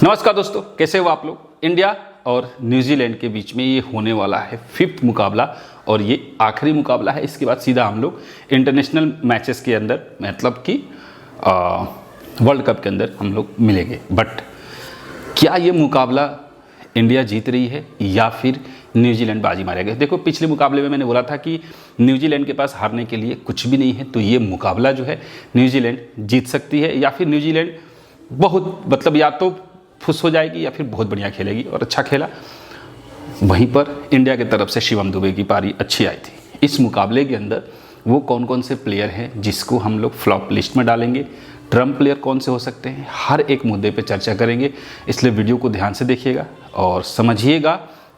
नमस्कार दोस्तों, कैसे हो आप लोग। इंडिया और न्यूजीलैंड के बीच में ये होने वाला है फिफ्थ मुकाबला और ये आखिरी मुकाबला है। इसके बाद सीधा हम लोग इंटरनेशनल मैचेस के अंदर मतलब कि वर्ल्ड कप के अंदर हम लोग मिलेंगे। बट क्या ये मुकाबला इंडिया जीत रही है या फिर न्यूजीलैंड बाजी मारेगा। देखो, पिछले मुकाबले में मैंने बोला था कि न्यूजीलैंड के पास हारने के लिए कुछ भी नहीं है, तो ये मुकाबला जो है न्यूजीलैंड जीत सकती है या फिर न्यूजीलैंड बहुत मतलब या तो फुस हो जाएगी या फिर बहुत बढ़िया खेलेगी और अच्छा खेला। वहीं पर इंडिया की तरफ से शिवम दुबे की पारी अच्छी आई थी। इस मुकाबले के अंदर वो कौन कौन से प्लेयर हैं जिसको हम लोग फ्लॉप लिस्ट में डालेंगे, ट्रम्प प्लेयर कौन से हो सकते हैं, हर एक मुद्दे पे चर्चा करेंगे। इसलिए वीडियो को ध्यान से देखिएगा और समझिएगा,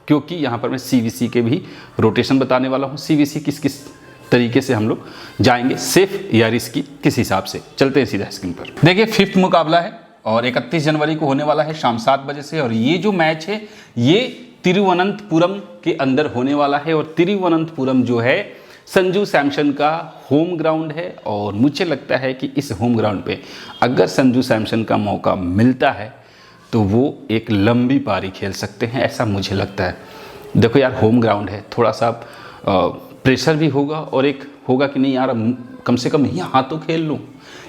क्योंकि यहाँ पर मैं सीवीसी के भी रोटेशन बताने वाला हूँ। सीवीसी किस किस तरीके से हम लोग जाएंगे, सेफ या रिस्की, किस हिसाब से। चलते हैं सीधा स्क्रीन पर। देखिए, फिफ्थ मुकाबला है और 31 जनवरी को होने वाला है शाम 7 बजे से। और ये जो मैच है ये तिरुवनंतपुरम के अंदर होने वाला है। और तिरुवनंतपुरम जो है संजू सैमसन का होम ग्राउंड है और मुझे लगता है कि इस होम ग्राउंड पे अगर संजू सैमसन का मौका मिलता है तो वो एक लंबी पारी खेल सकते हैं, ऐसा मुझे लगता है। देखो यार, होम ग्राउंड है, थोड़ा सा प्रेशर भी होगा और एक होगा कि नहीं यार कम से कम यहाँ तो खेल लूँ,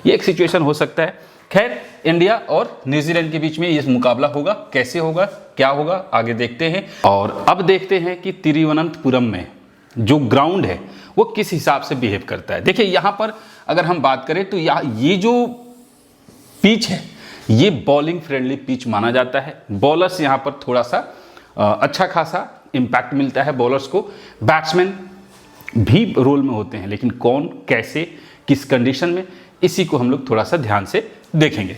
ये एक सिचुएशन हो सकता है। खैर, इंडिया और न्यूजीलैंड के बीच में ये मुकाबला होगा, कैसे होगा, क्या होगा, आगे देखते हैं। और अब देखते हैं कि तिरुवनंतपुरम में जो ग्राउंड है वो किस हिसाब से बिहेव करता है। देखिए, यहाँ पर अगर हम बात करें तो ये जो पिच है ये बॉलिंग फ्रेंडली पिच माना जाता है। बॉलर्स यहाँ पर थोड़ा सा अच्छा खासा इम्पैक्ट मिलता है बॉलर्स को। बैट्समैन भी रोल में होते हैं, लेकिन कौन, कैसे, किस कंडीशन में, इसी को हम लोग थोड़ा सा ध्यान से देखेंगे।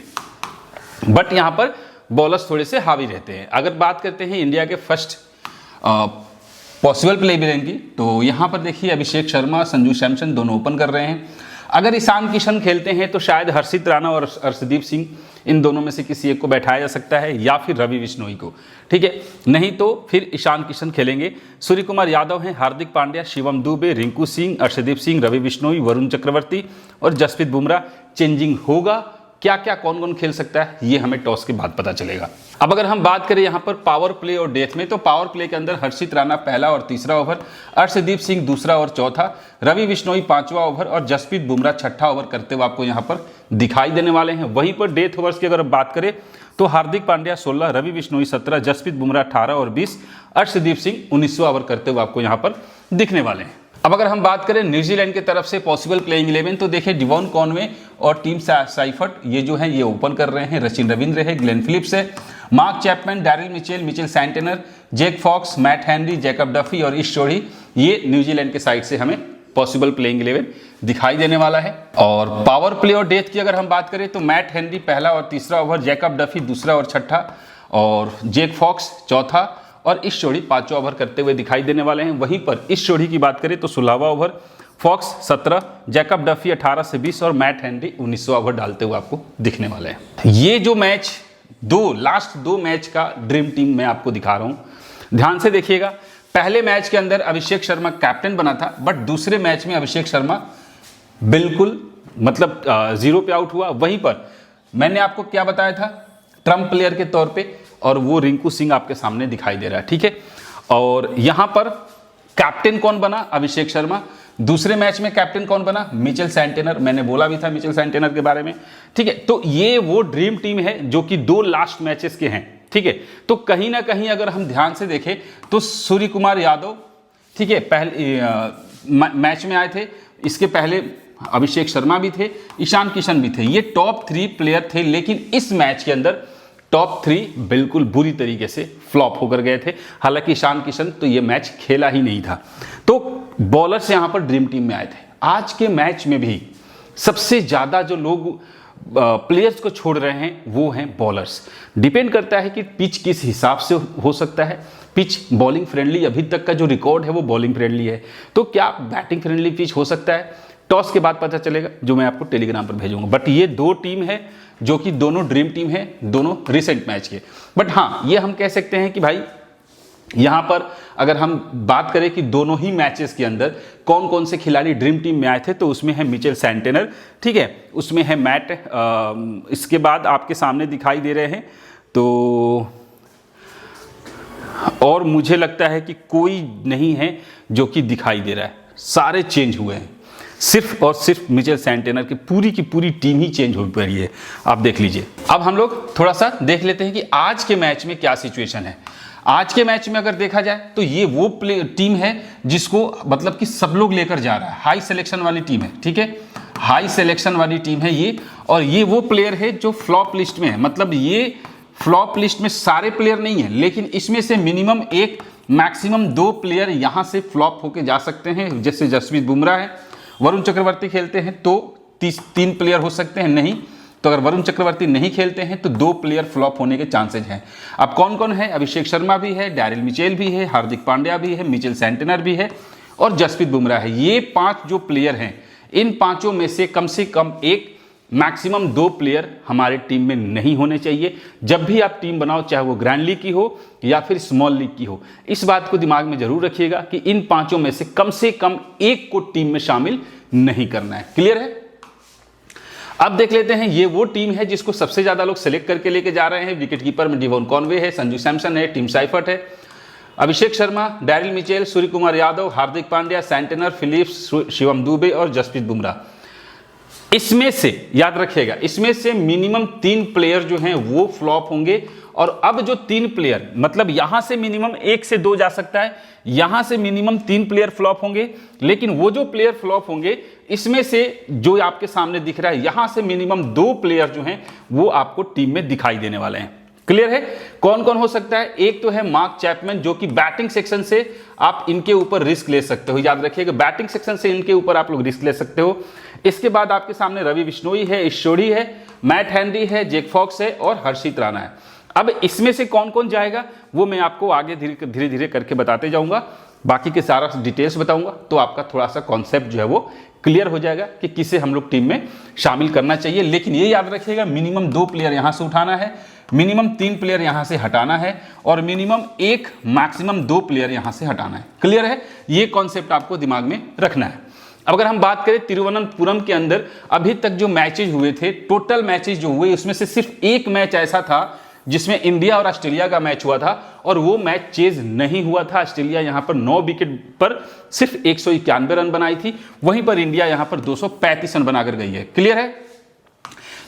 बट यहाँ पर बॉलर्स थोड़े से हावी रहते हैं। अगर बात करते हैं इंडिया के फर्स्ट पॉसिबल प्लेयर की, तो यहाँ पर देखिए अभिषेक शर्मा, संजू सैमसन दोनों ओपन कर रहे हैं। अगर ईशान किशन खेलते हैं तो शायद हर्षित राणा और अर्शदीप सिंह, इन दोनों में से किसी एक को बैठाया जा सकता है या फिर रवि बिश्नोई को, ठीक है। नहीं तो फिर ईशान किशन खेलेंगे। सूर्य कुमार यादव हैं, हार्दिक पांड्या, शिवम दुबे, रिंकू सिंह, अर्शदीप सिंह, रवि बिश्नोई, वरुण चक्रवर्ती और जसप्रीत बुमराह। चेंजिंग होगा, क्या क्या कौन कौन खेल सकता है ये हमें टॉस के बाद पता चलेगा। अब अगर हम बात करें यहाँ पर पावर प्ले और डेथ में, तो पावर प्ले के अंदर हर्षित राणा पहला और तीसरा ओवर, अर्शदीप सिंह दूसरा और चौथा, रवि बिश्नोई पांचवा ओवर और जसप्रीत बुमराह छठा ओवर करते हुए आपको यहाँ पर दिखाई देने वाले हैं। वहीं पर डेथ ओवर्स की अगर बात करें तो हार्दिक पांड्या 16, रवि बिश्नोई 17, जसप्रीत बुमराह 18 और 20, अर्शदीप सिंह 19वां ओवर करते हुए आपको यहाँ पर दिखने वाले हैं। अब अगर हम बात करें न्यूजीलैंड की तरफ से पॉसिबल प्लेइंग 11, तो देखिए डिवॉन कॉनवे और टीम साइफर्ट ये जो है ये ओपन कर रहे हैं। रचिन रविंद्र है, ग्लेन फिलिप्स है, Mark Chapman, Daryl Mitchell, Mitchell Santner, Jake Fox, Matt Henry, Jacob Duffy और ईश चौधरी, ये न्यूजीलैंड के साइड से हमें पॉसिबल प्लेइंग 11 दिखाई देने वाला है। और पावर प्ले और डेथ की अगर हम बात करें तो मैट हेनरी पहला और तीसरा ओवर, जैकब डफी दूसरा और छठा और जैक फॉक्स चौथा और इस जोड़ी 5वां ओवर करते हुए दिखाई देने वाले हैं। वहीं पर इस जोड़ी की बात करें तो 16वां ओवर, फॉक्स 17, जैकब डफी 18 से 20 और मैट हेनरी 19वां ओवर डालते हुए आपको दिखने वाले हैं। ये जो मैच लास्ट दो मैच का ड्रीम टीम मैं आपको दिखा रहा हूं, ध्यान से देखिएगा। पहले मैच के अंदर अभिषेक शर्मा कैप्टन बना था, बट दूसरे मैच में अभिषेक शर्मा बिल्कुल मतलब 0 पे आउट हुआ। वहीं पर मैंने आपको क्या बताया था ट्रम्प प्लेयर के तौर पे, और वो रिंकू सिंह आपके सामने दिखाई दे रहा है, ठीक है। और यहां पर कैप्टन कौन बना, अभिषेक शर्मा। दूसरे मैच में कैप्टन कौन बना, मिचेल सैंटेनर। मैंने बोला भी था मिचेल सैंटेनर के बारे में, ठीक है। तो ये वो ड्रीम टीम है जो कि 2 लास्ट मैचेस के हैं, ठीक है। तो कहीं ना कहीं अगर हम ध्यान से देखें तो सूर्य कुमार यादव, ठीक है, पहले मैच में आए थे, इसके पहले अभिषेक शर्मा भी थे, ईशान किशन भी थे। ये टॉप 3 प्लेयर थे, लेकिन इस मैच के अंदर टॉप 3 बिल्कुल बुरी तरीके से फ्लॉप होकर गए थे। हालांकि ईशान किशन तो ये मैच खेला ही नहीं था। तो बॉलर्स यहां पर ड्रीम टीम में आए थे। आज के मैच में भी सबसे ज्यादा जो लोग प्लेयर्स को छोड़ रहे हैं वो हैं बॉलर्स। डिपेंड करता है कि पिच किस हिसाब से हो सकता है। पिच बॉलिंग फ्रेंडली, अभी तक का जो रिकॉर्ड है वो बॉलिंग फ्रेंडली है, तो क्या बैटिंग फ्रेंडली पिच हो सकता है, टॉस के बाद पता चलेगा, जो मैं आपको टेलीग्राम पर भेजूंगा। बट ये 2 टीम है जो कि दोनों ड्रीम टीम है, दोनों रिसेंट मैच के। बट हाँ, ये हम कह सकते हैं कि भाई यहां पर अगर हम बात करें कि दोनों ही मैचेस के अंदर कौन कौन से खिलाड़ी ड्रीम टीम में आए थे, तो उसमें है मिचेल सैंटेनर, ठीक है, उसमें है मैट, इसके बाद आपके सामने दिखाई दे रहे हैं तो और मुझे लगता है कि कोई नहीं है जो कि दिखाई दे रहा है, सारे चेंज हुए हैं। सिर्फ और सिर्फ मिचेल सैंटनर की पूरी टीम ही चेंज हो पड़ी है, आप देख लीजिए। अब हम लोग थोड़ा सा देख लेते हैं कि आज के मैच में क्या सिचुएशन है। आज के मैच में अगर देखा जाए तो ये वो टीम है जिसको मतलब कि सब लोग लेकर जा रहा है, हाई सिलेक्शन वाली टीम है, ठीक है, हाई सिलेक्शन वाली टीम है ये। और ये वो प्लेयर है जो फ्लॉप लिस्ट में है, मतलब ये फ्लॉप लिस्ट में सारे प्लेयर नहीं है, लेकिन इसमें से मिनिमम एक मैक्सिमम 2 प्लेयर यहां से फ्लॉप होके जा सकते हैं। जैसे जसप्रीत बुमराह है, वरुण चक्रवर्ती खेलते हैं तो 3 प्लेयर हो सकते हैं, नहीं तो अगर वरुण चक्रवर्ती नहीं खेलते हैं तो 2 प्लेयर फ्लॉप होने के चांसेज हैं। अब कौन कौन है? अभिषेक शर्मा भी है, डैरिल मिचेल भी है, हार्दिक पांड्या भी है, मिचेल सैंटनर भी है और जसप्रीत बुमराह है। ये 5 जो प्लेयर हैं, इन 5 में से कम एक मैक्सिमम 2 प्लेयर हमारे टीम में नहीं होने चाहिए। जब भी आप टीम बनाओ, चाहे वो ग्रैंड लीग की हो या फिर स्मॉल लीग की हो, इस बात को दिमाग में जरूर रखिएगा कि इन 5 में से कम एक को टीम में शामिल नहीं करना है। क्लियर है? अब देख लेते हैं, ये वो टीम है जिसको सबसे ज्यादा लोग सेलेक्ट करके लेके जा रहे हैं। विकेट कीपर में डिवॉन कॉनवे है, संजू सैमसन है, टिम साइफर्ट है, Abhishek Sharma, Daryl Mitchell, Surya Kumar Yadav, Hardik Pandya, Santner, Philips, Shivam Dubey और जसप्रीत बुमराह। इसमें से याद रखिएगा, इसमें से मिनिमम 3 प्लेयर जो हैं वो फ्लॉप होंगे। और अब जो 3 प्लेयर, मतलब यहां से मिनिमम 1 से 2 जा सकता है, यहां से मिनिमम 3 प्लेयर फ्लॉप होंगे। लेकिन वो जो प्लेयर फ्लॉप होंगे, इसमें से जो आपके सामने दिख रहा है, यहां से मिनिमम 2 प्लेयर जो हैं वो आपको टीम में दिखाई देने वाले हैं। क्लियर है? कौन कौन हो सकता है? एक तो है मार्क चैपमैन, जो कि बैटिंग सेक्शन से आप इनके ऊपर रिस्क ले सकते हो। याद रखिएगा, बैटिंग सेक्शन से इनके ऊपर आप लोग रिस्क ले सकते हो। इसके बाद आपके सामने रवि बिश्नोई है, ईश्वरी है, मैट हेनरी है, जैक फॉक्स है और हर्षित राणा है। अब इसमें से कौन कौन जाएगा वो मैं आपको आगे धीरे धीरे करके बताते जाऊंगा, बाकी के सारा डिटेल्स बताऊंगा, तो आपका थोड़ा सा कॉन्सेप्ट जो है वो क्लियर हो जाएगा कि किसे हम लोग टीम में शामिल करना चाहिए। लेकिन ये याद रखिएगा, मिनिमम 2 प्लेयर यहां से उठाना है, मिनिमम 3 प्लेयर यहां से हटाना है और मिनिमम 1 मैक्सिमम 2 प्लेयर यहां से हटाना है। क्लियर है? ये कॉन्सेप्ट आपको दिमाग में रखना है। अब अगर हम बात करें तिरुवनंतपुरम के अंदर अभी तक जो मैचेज हुए थे, टोटल मैचेज जो हुए, उसमें से सिर्फ एक मैच ऐसा था जिसमें इंडिया और ऑस्ट्रेलिया का मैच हुआ था और वो मैच चेज नहीं हुआ था। ऑस्ट्रेलिया यहां पर 9 विकेट पर सिर्फ 191 रन बनाई थी, वहीं पर इंडिया यहां पर 235 रन बनाकर गई है। क्लियर है?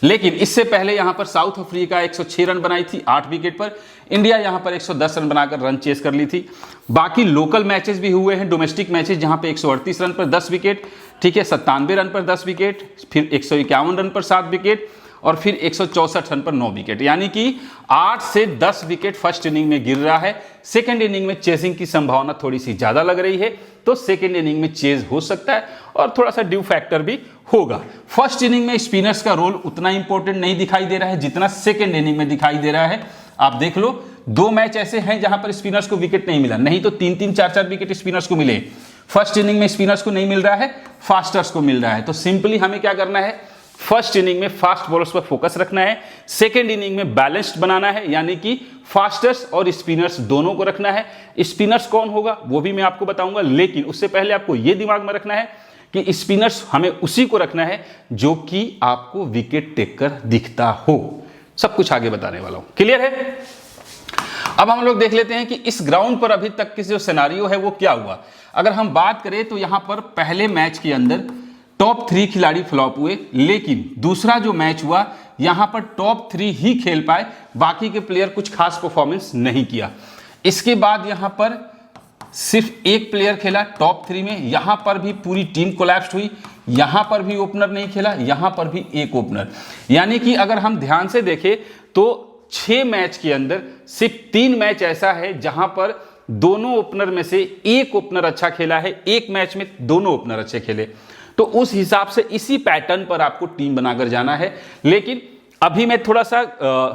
लेकिन इससे पहले यहां पर साउथ अफ्रीका 106 रन बनाई थी 8 विकेट पर, इंडिया यहां पर 110 रन बनाकर रन चेस कर ली थी। बाकी लोकल मैचेस भी हुए हैं, डोमेस्टिक मैचेस, जहां पे 138 रन पर 10 विकेट, ठीक है, 97 रन पर 10 विकेट, फिर 151 रन पर 7 विकेट और फिर 164 रन पर 9 विकेट। यानी कि 8 से 10 विकेट फर्स्ट इनिंग में गिर रहा है। सेकंड इनिंग में चेजिंग की संभावना थोड़ी सी ज्यादा लग रही है, तो सेकंड इनिंग में चेज हो सकता है और थोड़ा सा ड्यू फैक्टर भी होगा। फर्स्ट इनिंग में स्पिनर्स का रोल उतना इंपॉर्टेंट नहीं दिखाई दे रहा है जितना सेकंड इनिंग में दिखाई दे रहा है। आप देख लो, 2 मैच ऐसे हैं जहां पर स्पिनर्स को विकेट नहीं मिला, नहीं तो 3-3, 4-4 विकेट स्पिनर्स को मिले। फर्स्ट इनिंग में स्पिनर्स को नहीं मिल रहा है, फास्टर्स को मिल रहा है। तो सिंपली हमें क्या करना है, फर्स्ट इनिंग में फास्ट बॉलर्स पर फोकस रखना है, सेकेंड इनिंग में बैलेंस्ड बनाना है, यानी कि फास्टर्स और स्पिनर्स दोनों को रखना है। स्पिनर्स कौन होगा वो भी मैं आपको बताऊंगा, लेकिन उससे पहले आपको यह दिमाग में रखना है कि स्पिनर्स हमें उसी को रखना है जो कि आपको विकेट टेकर दिखता हो। सब कुछ आगे बताने वाला हूं। क्लियर है? अब हम लोग देख लेते हैं कि इस ग्राउंड पर अभी तक की जो सिनेरियो है वो क्या हुआ। अगर हम बात करें तो यहां पर पहले मैच के अंदर टॉप 3 खिलाड़ी फ्लॉप हुए, लेकिन दूसरा जो मैच हुआ यहां पर टॉप 3 ही खेल पाए, बाकी के प्लेयर कुछ खास परफॉर्मेंस नहीं किया। इसके बाद यहां पर सिर्फ एक प्लेयर खेला टॉप 3 में, यहां पर भी पूरी टीम कोलैप्स हुई, यहां पर भी ओपनर नहीं खेला, यहां पर भी एक ओपनर। यानी कि अगर हम ध्यान से देखें तो 6 मैच के अंदर सिर्फ 3 मैच ऐसा है जहां पर दोनों ओपनर में से एक ओपनर अच्छा खेला है, एक मैच में दोनों ओपनर अच्छे खेले। तो उस हिसाब से इसी पैटर्न पर आपको टीम बनाकर जाना है। लेकिन अभी मैं थोड़ा सा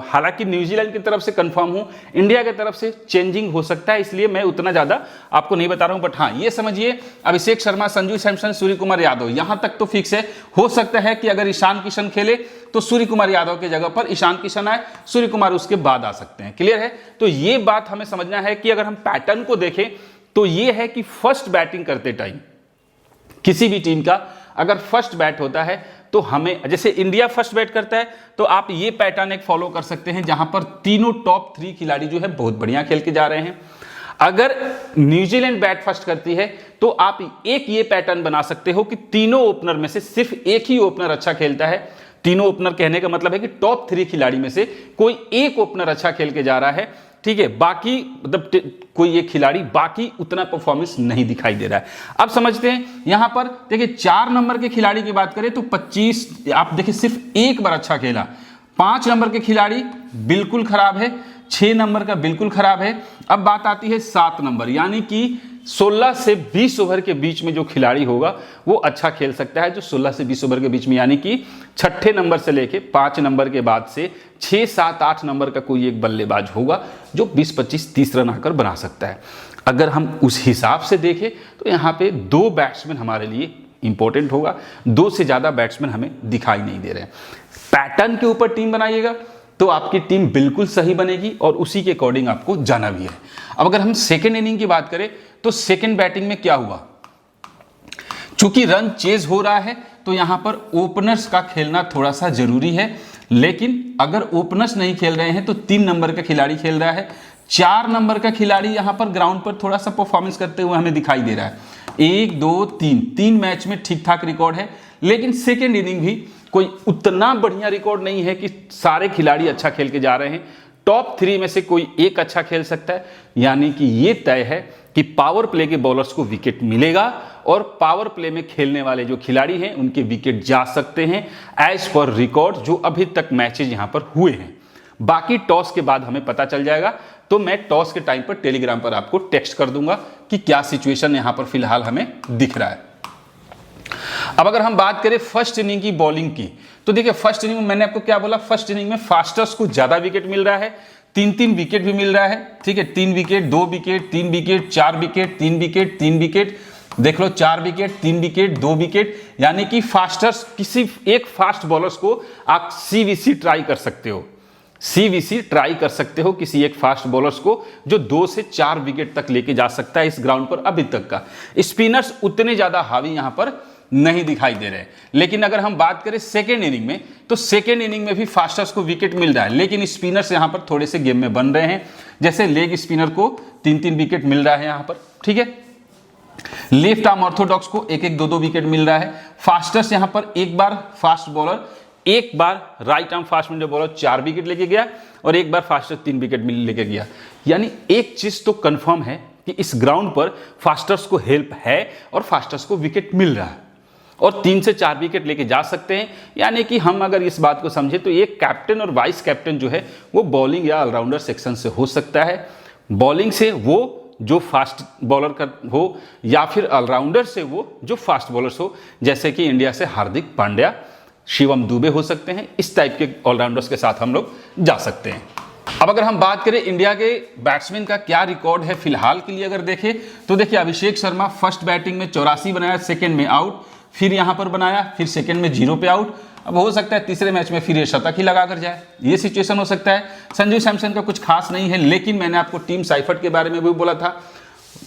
हालांकि न्यूजीलैंड की तरफ से कंफर्म हूं, इंडिया की तरफ से चेंजिंग हो सकता है, इसलिए मैं उतना ज्यादा आपको नहीं बता रहा हूं। बट हाँ, ये समझिए, अभिषेक शर्मा, संजू सैमसन, सूर्य कुमार यादव, यहां तक तो फिक्स है। हो सकता है कि अगर ईशान किशन खेले तो सूर्य कुमार यादव की जगह पर ईशान किशन आए, सूर्य कुमार उसके बाद आ सकते हैं। क्लियर है? तो ये बात हमें समझना है कि अगर हम पैटर्न को देखें तो ये है कि फर्स्ट बैटिंग करते टाइम किसी भी टीम का अगर फर्स्ट बैट होता है तो हमें जैसे इंडिया फर्स्ट बैट करता है तो आप ये पैटर्न एक फॉलो कर सकते हैं जहां पर तीनों टॉप 3 खिलाड़ी जो है बहुत बढ़िया खेल के जा रहे हैं। अगर न्यूजीलैंड बैट फर्स्ट करती है तो आप एक ये पैटर्न बना सकते हो कि तीनों ओपनर में से सिर्फ एक ही ओपनर अच्छा खेलता है। तीनों ओपनर कहने का मतलब है कि टॉप 3 खिलाड़ी में से कोई एक ओपनर अच्छा खेल के जा रहा है, ठीक है, बाकी मतलब कोई एक खिलाड़ी बाकी उतना परफॉर्मेंस नहीं दिखाई दे रहा है। अब समझते हैं यहां पर देखिए 4 नंबर के खिलाड़ी की बात करें तो 25 आप देखिए सिर्फ एक बार अच्छा खेला। 5 नंबर के खिलाड़ी बिल्कुल खराब है, 6 नंबर का बिल्कुल खराब है। अब बात आती है 7 नंबर, यानी कि 16 से 20 ओवर के बीच में जो खिलाड़ी होगा वो अच्छा खेल सकता है, जो 16 से 20 ओवर के बीच में, यानी कि छठे नंबर से लेके 5 नंबर के बाद से 6, 7, 8 नंबर का कोई एक बल्लेबाज होगा जो 20, 25, 30 रन आकर बना सकता है। अगर हम उस हिसाब से देखें तो यहाँ पे 2 बैट्समैन हमारे लिए इंपॉर्टेंट होगा, 2 से ज़्यादा बैट्समैन हमें दिखाई नहीं दे रहे हैं। पैटर्न के ऊपर टीम बनाइएगा तो आपकी टीम बिल्कुल सही बनेगी और उसी के अकॉर्डिंग आपको जाना भी है। अब अगर हम सेकेंड इनिंग की बात करें तो सेकेंड बैटिंग में क्या हुआ, चूंकि रन चेज हो रहा है तो यहां पर ओपनर्स का खेलना थोड़ा सा जरूरी है, लेकिन अगर ओपनर्स नहीं खेल रहे हैं तो 3 नंबर का खिलाड़ी खेल रहा है। 4 नंबर का खिलाड़ी यहां पर ग्राउंड पर थोड़ा सा परफॉर्मेंस करते हुए हमें दिखाई दे रहा है। 1, 2, 3 मैच में ठीक ठाक रिकॉर्ड है, लेकिन सेकेंड इनिंग भी कोई उतना बढ़िया रिकॉर्ड नहीं है कि सारे खिलाड़ी अच्छा खेल के जा रहे हैं। टॉप 3 में से कोई एक अच्छा खेल सकता है, यानी कि ये तय है कि पावर प्ले के बॉलर्स को विकेट मिलेगा और पावर प्ले में खेलने वाले जो खिलाड़ी हैं उनके विकेट जा सकते हैं एज पर रिकॉर्ड जो अभी तक मैचेज यहां पर हुए हैं। बाकी टॉस के बाद हमें पता चल जाएगा, तो मैं टॉस के टाइम पर टेलीग्राम पर आपको टेक्स्ट कर दूंगा कि क्या सिचुएशन यहां पर फिलहाल हमें दिख रहा है। अब अगर हम बात करें फर्स्ट इनिंग की बॉलिंग की तो देखिए फर्स्ट इनिंग में मैंने आपको क्या बोला, फर्स्ट इनिंग में फास्टर्स को ज्यादा विकेट मिल रहा है, 3-3 विकेट भी मिल रहा है, ठीक है, 3 wicket, 2 wicket, 3 wicket, 4 wicket, 3 wicket, 3 wicket, देख लो 4 विकेट, 3 विकेट, 2 विकेट, यानी कि फास्टर्स किसी एक फास्ट बॉलर्स को आप सीवीसी ट्राई कर सकते हो, सीवीसी ट्राई कर सकते हो किसी एक फास्ट बॉलर्स को जो 2 से 4 विकेट तक लेके जा सकता है इस ग्राउंड पर अभी तक का। स्पिनर्स उतने ज्यादा हावी यहां पर नहीं दिखाई दे रहे, लेकिन अगर हम बात करें सेकेंड इनिंग में तो सेकेंड इनिंग में भी फास्टर्स को विकेट मिल रहा है, लेकिन स्पिनर्स यहां पर थोड़े से गेम में बन रहे हैं। जैसे लेग स्पिनर को 3-3 विकेट मिल रहा है यहां पर, ठीक है, लेफ्ट आर्म ऑर्थोडॉक्स को 1-1, 2-2 विकेट मिल रहा है। फास्टर्स यहां पर एक बार फास्ट बॉलर, एक बार right arm fast medium bowler 4 wicket लेके गया और एक बार फास्टर्स 3 विकेट लेके गया। यानी एक चीज तो कंफर्म है कि इस ग्राउंड पर फास्टर्स को हेल्प है और फास्टर्स को विकेट मिल रहा है और 3 से 4 विकेट लेके जा सकते हैं। यानी कि हम अगर इस बात को समझे तो एक कैप्टन और वाइस कैप्टन जो है वो बॉलिंग या ऑलराउंडर सेक्शन से हो सकता है। बॉलिंग से वो जो फास्ट बॉलर का हो या फिर ऑलराउंडर से वो जो फास्ट बॉलर्स हो, जैसे कि इंडिया से हार्दिक पांड्या, शिवम दुबे हो सकते हैं। इस टाइप के ऑलराउंडर्स के साथ हम लोग जा सकते हैं। अब अगर हम बात करें इंडिया के बैट्समैन का क्या रिकॉर्ड है फिलहाल के लिए, अगर देखें तो देखिए अभिषेक शर्मा फर्स्ट बैटिंग में 84 बनाया, सेकेंड में आउट, फिर यहां पर बनाया, फिर सेकंड में 0 पे आउट। अब हो सकता है तीसरे मैच में फिर ये शतक ही लगा कर जाए, ये सिचुएशन हो सकता है। संजू सैमसन का कुछ खास नहीं है, लेकिन मैंने आपको टीम साइफर्ट के बारे में भी बोला था,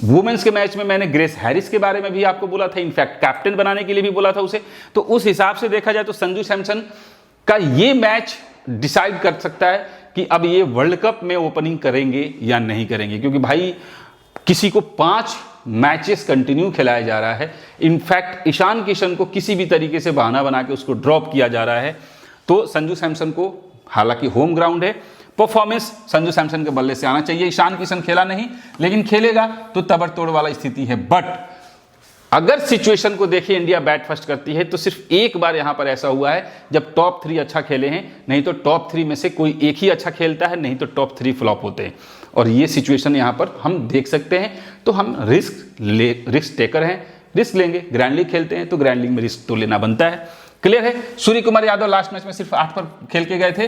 वुमेन्स के मैच में मैंने ग्रेस हैरिस के बारे में भी आपको बोला था, इनफैक्ट कैप्टन बनाने के लिए भी बोला था उसे। तो उस हिसाब से देखा जाए तो संजू सैमसन का ये मैच डिसाइड कर सकता है कि अब ये वर्ल्ड कप में ओपनिंग करेंगे या नहीं करेंगे, क्योंकि भाई किसी को 5 मैचेस कंटिन्यू खिलाया जा रहा है। इनफैक्ट ईशान किशन को किसी भी तरीके से बहाना बना के उसको ड्रॉप किया जा रहा है। तो संजू सैमसन को, हालांकि होम ग्राउंड है, परफॉर्मेंस संजू सैमसन के बल्ले से आना चाहिए। ईशान किशन खेला नहीं, लेकिन खेलेगा तो तबड़तोड़ वाला स्थिति है। बट अगर सिचुएशन को देखिए, इंडिया बैट फर्स्ट करती है तो सिर्फ एक बार यहां पर ऐसा हुआ है जब टॉप 3 अच्छा खेले हैं, नहीं तो टॉप 3 में से कोई एक ही अच्छा खेलता है, नहीं तो टॉप 3 फ्लॉप होते हैं। और ये सिचुएशन यहां पर हम देख सकते हैं। तो हम रिस्क टेकर हैं, रिस्क लेंगे। ग्रैंड लीग खेलते हैं तो ग्रैंड लीग में रिस्क तो लेना बनता है। क्लियर है। सूर्य कुमार यादव लास्ट मैच में सिर्फ 8 पर खेल के गए थे,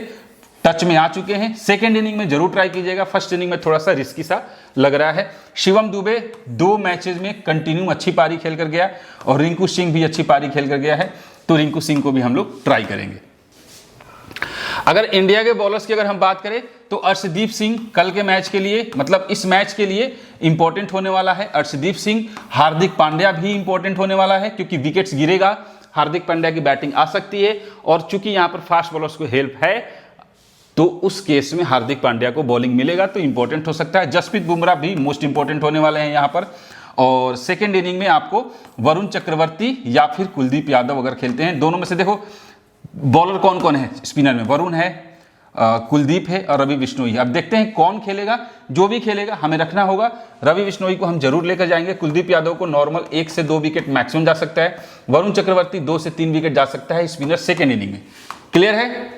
टच में आ चुके हैं। सेकेंड इनिंग में जरूर ट्राई कीजिएगा, फर्स्ट इनिंग में थोड़ा सा रिस्की सा लग रहा है। शिवम दुबे 2 मैचेस में कंटिन्यू अच्छी पारी खेल कर गया और रिंकू सिंह भी अच्छी पारी खेल कर गया है, तो रिंकू सिंह को भी हम लोग ट्राई करेंगे। अगर इंडिया के बॉलर्स की अगर हम बात करें तो अर्शदीप सिंह कल के मैच के लिए, मतलब इस मैच के लिए इंपॉर्टेंट होने वाला है। अर्शदीप सिंह, हार्दिक पांड्या भी इंपॉर्टेंट होने वाला है क्योंकि विकेट्स गिरेगा हार्दिक पांड्या की बैटिंग आ सकती है, और चूंकि यहां पर फास्ट बॉलर्स को हेल्प है तो उस केस में हार्दिक पांड्या को बॉलिंग मिलेगा तो इंपॉर्टेंट हो सकता है। जसप्रीत बुमराह भी मोस्ट इंपॉर्टेंट होने वाले हैं यहां पर। और सेकेंड इनिंग में आपको वरुण चक्रवर्ती या फिर कुलदीप यादव अगर खेलते हैं, दोनों में से देखो बॉलर कौन कौन है स्पिनर में, वरुण है, कुलदीप है और रवि बिश्नोई। अब देखते हैं कौन खेलेगा, जो भी खेलेगा हमें रखना होगा। रवि बिश्नोई को हम जरूर लेकर जाएंगे। कुलदीप यादव को नॉर्मल 1 से 2 विकेट मैक्सिमम जा सकता है। वरुण चक्रवर्ती 2 से 3 विकेट जा सकता है स्पिनर सेकेंड इनिंग में। क्लियर है।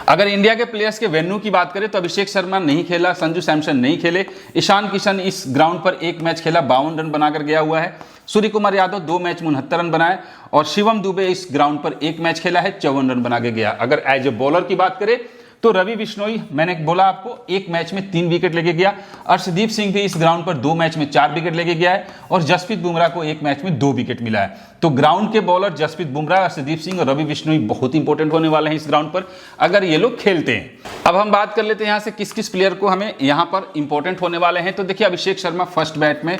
अगर इंडिया के प्लेयर्स के वेन्यू की बात करें तो अभिषेक शर्मा नहीं खेला, संजू सैमसन नहीं खेले, ईशान किशन इस ग्राउंड पर 1 मैच खेला, 52 रन बनाकर गया हुआ है। सूर्य कुमार यादव 2 मैच में 69 रन बनाए, और शिवम दुबे इस ग्राउंड पर 1 मैच खेला है, 54 रन बना के गया। अगर एज ए बॉलर की बात करें तो रवि बिश्नोई, मैंने बोला आपको 1 मैच में 3 विकेट लेके गया। अर्शदीप सिंह भी इस ग्राउंड पर 2 मैच में 4 विकेट लेके गया है, और जसप्रीत बुमराह को 1 मैच में 2 विकेट मिला है। तो ग्राउंड के बॉलर जसप्रीत बुमराह, अर्शदीप सिंह और रवि बिश्नोई बहुत इंपॉर्टेंट होने वाले हैं इस ग्राउंड पर अगर ये लोग खेलते हैं। अब हम बात कर लेते हैं यहाँ से किस किस प्लेयर को हमें यहाँ पर इंपॉर्टेंट होने वाले हैं। तो देखिए अभिषेक शर्मा फर्स्ट बैट में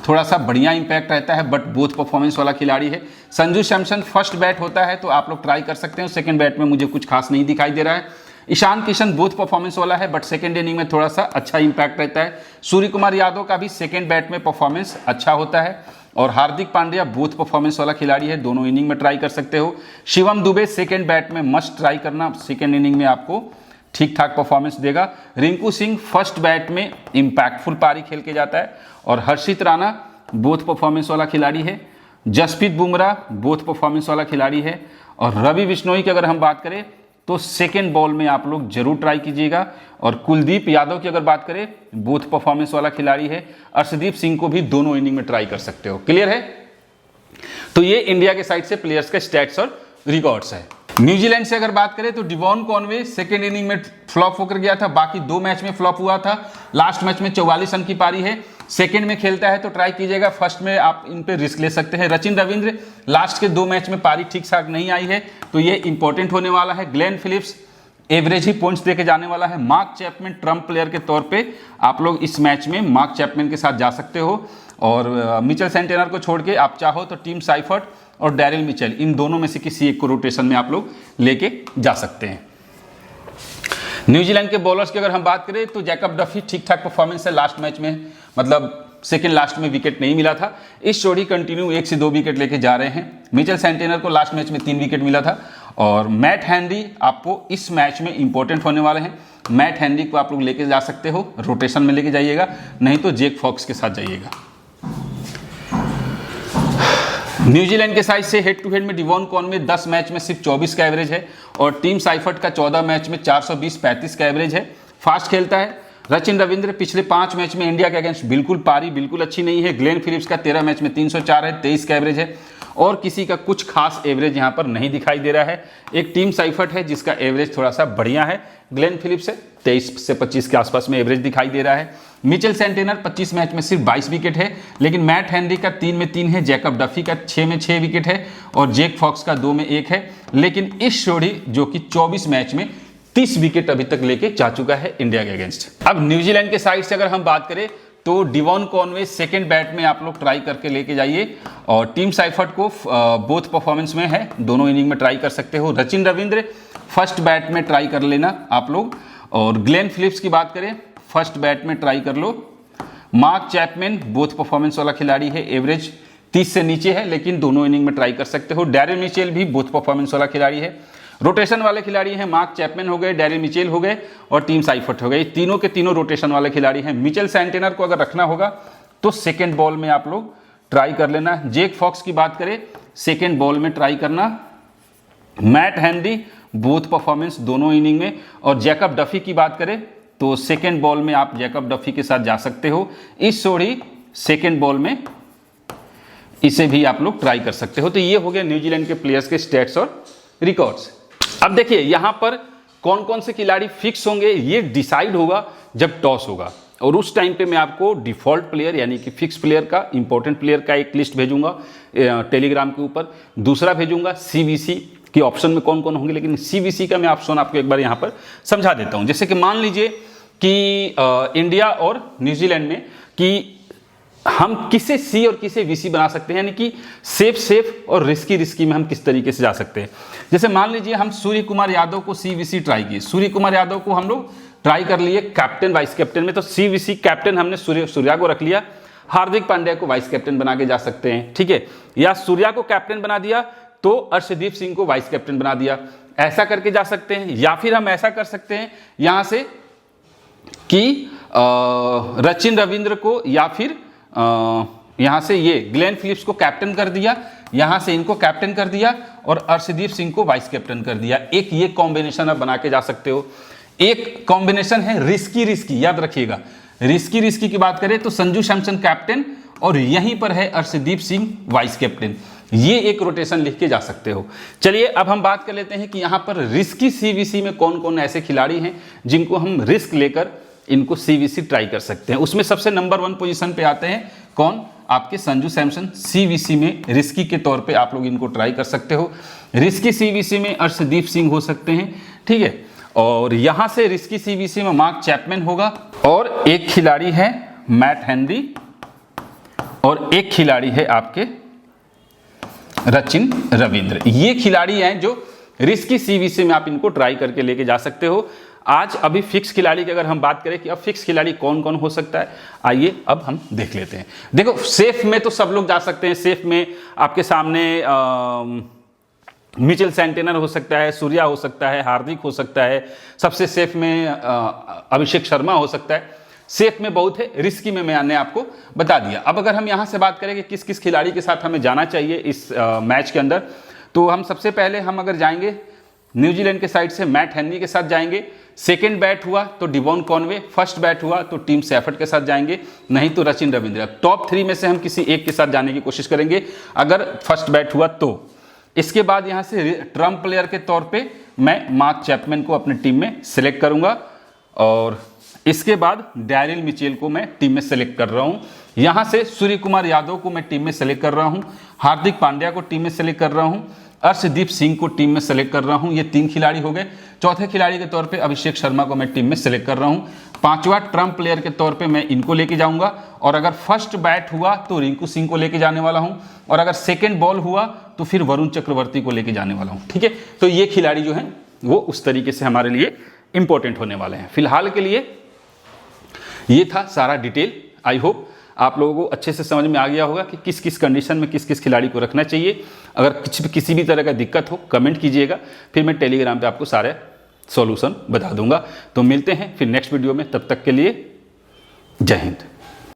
थोड़ा सा बढ़िया इंपैक्ट रहता है, बट बोथ परफॉर्मेंस वाला खिलाड़ी है। संजू सैमसन फर्स्ट बैट होता है तो आप लोग ट्राई कर सकते हैं, सेकंड बैट में मुझे कुछ खास नहीं दिखाई दे रहा है। ईशान किशन बोथ परफॉर्मेंस वाला है, बट सेकंड इनिंग में थोड़ा सा अच्छा इंपैक्ट रहता है। सूर्य कुमार यादव का भी सेकंड बैट में परफॉर्मेंस अच्छा होता है, और हार्दिक पांड्या बोथ परफॉर्मेंस वाला खिलाड़ी है, दोनों इनिंग में ट्राई कर सकते हो। शिवम दुबे सेकंड बैट में मस्ट ट्राई करना, सेकंड इनिंग में आपको ठीक ठाक परफॉर्मेंस देगा। रिंकू सिंह फर्स्ट बैट में इंपैक्टफुल पारी खेल के जाता है, और हर्षित राणा बोथ परफॉर्मेंस वाला खिलाड़ी है। जसप्रीत बुमराह बोथ परफॉर्मेंस वाला खिलाड़ी है, और रवि बिश्नोई की अगर हम बात करें तो सेकेंड बॉल में आप लोग जरूर ट्राई कीजिएगा। और कुलदीप यादव की अगर बात करें बोथ परफॉर्मेंस वाला खिलाड़ी है। अर्शदीप सिंह को भी दोनों इनिंग में ट्राई कर सकते हो। क्लियर है। तो ये इंडिया के साइड से प्लेयर्स के स्टैट्स और रिकॉर्ड्स है। न्यूजीलैंड से अगर बात करें तो डिवॉन कॉनवे सेकेंड इनिंग में फ्लॉप होकर गया था, बाकी 2 मैच में फ्लॉप हुआ था। लास्ट मैच में 44 रन की पारी है, सेकंड में खेलता है तो ट्राई कीजिएगा, फर्स्ट में आप इन पे रिस्क ले सकते हैं। रचिन रविंद्र लास्ट के 2 मैच में पारी ठीक ठाक नहीं आई है, तो ये इंपॉर्टेंट होने वाला है। ग्लेन फिलिप्स एवरेज ही पॉइंट्स देके जाने वाला है। मार्क चैपमैन ट्रम्प प्लेयर के तौर पे आप लोग इस मैच में मार्क चैपमैन के साथ जा सकते हो, और मिचेल सेंटेनर को छोड़ के आप चाहो तो टीम साइफर्ट और डैरिल मिचेल, इन दोनों में से किसी एक को रोटेशन में आप लोग लेके जा सकते हैं। न्यूजीलैंड के बॉलर्स की अगर हम बात करें तो जैकब डफी ठीक ठाक परफॉर्मेंस है लास्ट मैच में, मतलब सेकेंड लास्ट में विकेट नहीं मिला था। इस जोड़ी कंटिन्यू 1 से 2 विकेट लेके जा रहे हैं। मिचेल सेंटेनर को लास्ट मैच में 3 विकेट मिला था, और मैट हेनरी आपको इस मैच में इंपॉर्टेंट होने वाले हैं। मैट हेनरी को आप लोग लेके जा सकते हो, रोटेशन में लेके जाइएगा, नहीं तो जेक फॉक्स के साथ जाइएगा। न्यूजीलैंड के साइड से हेड टू हेड में डिवॉन कॉनवे 10 मैच में सिर्फ 24 का एवरेज है, और टीम साइफर्ट का 14 मैच में 420-35 का एवरेज है। फास्ट खेलता है। रचिन रविंद्र पिछले 5 मैच में इंडिया के अगेंस्ट बिल्कुल पारी बिल्कुल अच्छी नहीं है। ग्लेन फिलिप्स का 13 मैच में 304 है, 23 का एवरेज है, और किसी का कुछ खास एवरेज यहाँ पर नहीं दिखाई दे रहा है। एक टीम साइफर्ट है जिसका एवरेज थोड़ा सा बढ़िया है, ग्लेन फिलिप्स से 23 से 25 के आसपास में एवरेज दिखाई दे रहा है। मिचेल सेंटेनर 25 मैच में सिर्फ 22 विकेट है, लेकिन मैट हेनरी का 3 में 3 है, जैकब डफी का 6 में 6 विकेट है, और जेक फॉक्स का 2 में 1 है। लेकिन इस जोड़ी जो कि 24 मैच में 30 विकेट अभी तक लेके जा चुका है इंडिया के अगेंस्ट। अब न्यूजीलैंड के साइड से अगर हम बात करें तो डिवॉन कॉनवे सेकेंड बैट में आप लोग ट्राई करके लेके जाइए, और टीम साइफर्ट को बोथ परफॉर्मेंस में है, दोनों इनिंग में ट्राई कर सकते हो। रचिन रविंद्र फर्स्ट बैट में ट्राई कर लेना आप लोग, और ग्लेन फिलिप्स की बात करें फर्स्ट बैट में ट्राई कर लो। मार्क चैपमैन बोथ परफॉर्मेंस वाला खिलाड़ी है, एवरेज 30 से नीचे है, लेकिन दोनों इनिंग में ट्राई कर सकते हो। डैरिल मिचेल भी बोथ परफॉर्मेंस वाला खिलाड़ी है। रोटेशन वाले खिलाड़ी हैं, मार्क चैपमैन हो गए, डैरिल मिचेल हो गए, और टीम साइफर्ट हो गए। तीनों के तीनों रोटेशन वाले खिलाड़ी हैं। मिचेल सेंटेनर को अगर रखना होगा तो सेकेंड बॉल में आप लोग ट्राई कर लेना। जेक फॉक्स की बात करें सेकेंड बॉल में ट्राई करना। मैट हेनरी बोथ परफॉर्मेंस दोनों इनिंग में, और जैकब डफी की बात करें तो सेकेंड बॉल में आप जैकब डफी के साथ जा सकते हो। इस जोड़ी सेकेंड बॉल में इसे भी आप लोग ट्राई कर सकते हो। तो ये हो गया न्यूजीलैंड के प्लेयर्स के स्टैट्स और रिकॉर्ड्स। अब देखिए यहां पर कौन कौन से खिलाड़ी फिक्स होंगे ये डिसाइड होगा जब टॉस होगा, और उस टाइम पे मैं आपको डिफॉल्ट प्लेयर यानी कि फिक्स प्लेयर का, इंपॉर्टेंट प्लेयर का एक लिस्ट भेजूंगा टेलीग्राम के ऊपर। दूसरा भेजूंगा सीवीसी के ऑप्शन में कौन कौन होंगे, लेकिन सीवीसी का मैं ऑप्शन आपको एक बार यहां पर समझा देता हूं। जैसे कि मान लीजिए कि इंडिया और न्यूजीलैंड में कि हम किसे सी और किसे वीसी बना सकते हैं, यानी कि सेफ और रिस्की में हम किस तरीके से जा सकते हैं। जैसे मान लीजिए हम सूर्य कुमार यादव को सी वीसी ट्राई किए, सूर्य कुमार यादव को हम लोग ट्राई कर लिए कैप्टन वाइस कैप्टन में, तो सी वीसी कैप्टन हमने सूर्या को रख लिया, हार्दिक पांड्या को वाइस कैप्टन बना के जा सकते हैं, ठीक है। या सूर्या को कैप्टन बना दिया तो अर्शदीप सिंह को वाइस कैप्टन बना दिया, ऐसा करके जा सकते हैं। या फिर हम ऐसा कर सकते हैं यहां से कि सचिन रविंद्र को या फिर यहां से ये ग्लेन फिलिप्स को कैप्टन कर दिया, यहां से इनको कैप्टन कर दिया और अर्शदीप सिंह को वाइस कैप्टन कर दिया। एक ये कॉम्बिनेशन आप बना के जा सकते हो। एक कॉम्बिनेशन है रिस्की, याद रखिएगा रिस्की की बात करें तो संजू सैमसन कैप्टन और यहीं पर है अर्शदीप सिंह वाइस कैप्टन, ये एक रोटेशन लिख के जा सकते हो। चलिए अब हम बात कर लेते हैं कि यहां पर रिस्की सीवीसी में कौन कौन ऐसे खिलाड़ी हैं जिनको हम रिस्क लेकर इनको सीवीसी ट्राई कर सकते हैं। उसमें सबसे नंबर 1 पोजीशन पे आते हैं कौन, आपके संजू सैमसन। सीवीसी में रिस्की के तौर पे आप लोग इनको ट्राई कर सकते हो। रिस्की सीवीसी में अर्शदीप सिंह हो सकते हैं, ठीक है। और यहां से रिस्की सीवीसी में मार्क चैपमैन होगा और एक खिलाड़ी है मैट हेनरी और एक खिलाड़ी है आपके सचिन रविंद्र। ये खिलाड़ी हैं जो रिस्की सीवीसी में आप इनको ट्राई करके लेके जा सकते हो। आज अभी फिक्स खिलाड़ी की अगर हम बात करें कि अब फिक्स खिलाड़ी कौन कौन हो सकता है, आइए अब हम देख लेते हैं। देखो सेफ में तो सब लोग जा सकते हैं। सेफ में आपके सामने मिचेल सैंटेनर हो सकता है, सूर्या हो सकता है, हार्दिक हो सकता है, सबसे सेफ में अभिषेक शर्मा हो सकता है। सेफ में बहुत है, रिस्की में मैंने आपको बता दिया। अब अगर हम यहाँ से बात करें कि किस किस खिलाड़ी के साथ हमें जाना चाहिए इस मैच के अंदर, तो हम सबसे पहले हम अगर जाएंगे न्यूजीलैंड के साइड से मैट हेनरी के साथ जाएंगे। सेकेंड बैट हुआ तो डिवॉन कॉनवे, फर्स्ट बैट हुआ तो टीम सैफर्ड के साथ जाएंगे, नहीं तो सचिन रविंद्र। टॉप 3 में से हम किसी एक के साथ जाने की कोशिश करेंगे अगर फर्स्ट बैट हुआ तो। इसके बाद यहाँ से ट्रम्प प्लेयर के तौर पे मैं मार्क चैपमैन को अपनी टीम में सिलेक्ट करूंगा और इसके बाद डैरिल मिचेल को मैं टीम में सेलेक्ट कर रहा हूं। यहां से सूर्य कुमार यादव को मैं टीम में सेलेक्ट कर रहा हूं, हार्दिक पांड्या को टीम में सेलेक्ट कर रहा हूं, अर्शदीप सिंह को टीम में सेलेक्ट कर रहा हूं। ये 3 खिलाड़ी हो गए। चौथे खिलाड़ी के तौर पे अभिषेक शर्मा को मैं टीम में सेलेक्ट कर रहा हूं। 5वां ट्रम्प प्लेयर के तौर पे मैं इनको लेके जाऊंगा और अगर फर्स्ट बैट हुआ तो रिंकू सिंह को लेके जाने वाला हूं और अगर सेकेंड बॉल हुआ तो फिर वरुण चक्रवर्ती को लेके जाने वाला हूं, ठीक है। तो ये खिलाड़ी जो हैं वो उस तरीके से हमारे लिए इंपॉर्टेंट होने वाले हैं। फिलहाल के लिए ये था सारा डिटेल। आई होप आप लोगों को अच्छे से समझ में आ गया होगा कि किस किस कंडीशन में किस किस खिलाड़ी को रखना चाहिए। अगर किसी भी तरह का दिक्कत हो कमेंट कीजिएगा, फिर मैं टेलीग्राम पे आपको सारे सॉल्यूशन बता दूंगा। तो मिलते हैं फिर नेक्स्ट वीडियो में, तब तक के लिए जय हिंद।